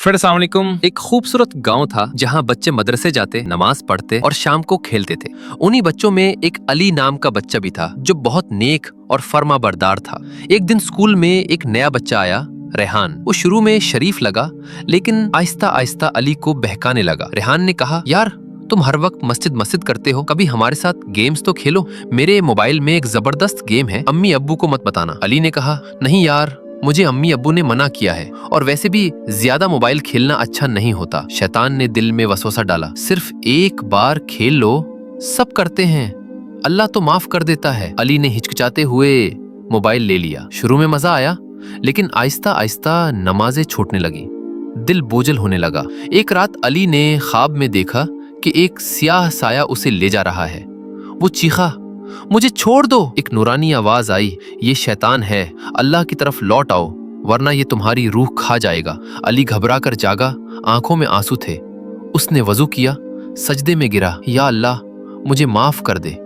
फिर अस्सलाम वालेकुम। एक खूबसूरत गांव था जहां बच्चे मदरसे जाते, नमाज पढ़ते और शाम को खेलते थे। उन्हीं बच्चों में एक अली नाम का बच्चा भी था जो बहुत नेक और फर्माबरदार था। एक दिन स्कूल में एक नया बच्चा आया, रेहान। वो शुरू में शरीफ लगा, लेकिन आहिस्ता आहिस्ता अली को बहकाने लगा। रेहान ने कहा, यार तुम हर वक्त मस्जिद मस्जिद करते हो, कभी हमारे साथ गेम्स तो खेलो। मेरे मोबाइल में एक जबरदस्त गेम है, अम्मी अब्बू को मत बताना। अली ने कहा, नहीं यार, मुझे अम्मी अब्बू ने मना किया है, और वैसे भी ज्यादा मोबाइल खेलना अच्छा नहीं होता। शैतान ने दिल में वसवसा डाला, सिर्फ एक बार खेल लो, सब करते हैं, अल्लाह तो माफ कर देता है। अली ने हिचकिचाते हुए मोबाइल ले लिया। शुरू में मजा आया, लेकिन आहिस्ता आहिस्ता नमाजें छूटने लगी, दिल बोझल होने लगा। एक रात अली ने ख्वाब में देखा कि एक स्याह साया उसे ले जा रहा है। वो चीखा, मुझे छोड़ दो। एक नूरानी आवाज आई, ये शैतान है, अल्लाह की तरफ लौट आओ, वरना ये तुम्हारी रूह खा जाएगा। अली घबरा कर जागा, आंखों में आंसू थे। उसने वजू किया, सजदे में गिरा, या अल्लाह मुझे माफ कर दे।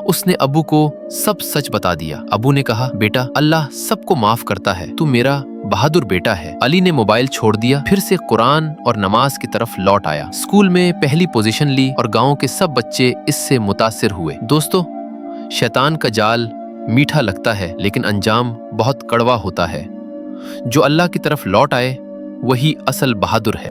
उसने अबू को सब सच बता दिया। अबू ने कहा, बेटा अल्लाह सबको माफ करता है, तू मेरा बहादुर बेटा है। अली ने मोबाइल छोड़ दिया, फिर से कुरान और नमाज की तरफ लौट आया। स्कूल में पहली पोजीशन ली और गांव के सब बच्चे इससे मुतासिर हुए। दोस्तों, शैतान का जाल मीठा लगता है, लेकिन अंजाम बहुत कड़वा होता है। जो अल्लाह की तरफ लौट आए वही असल बहादुर है।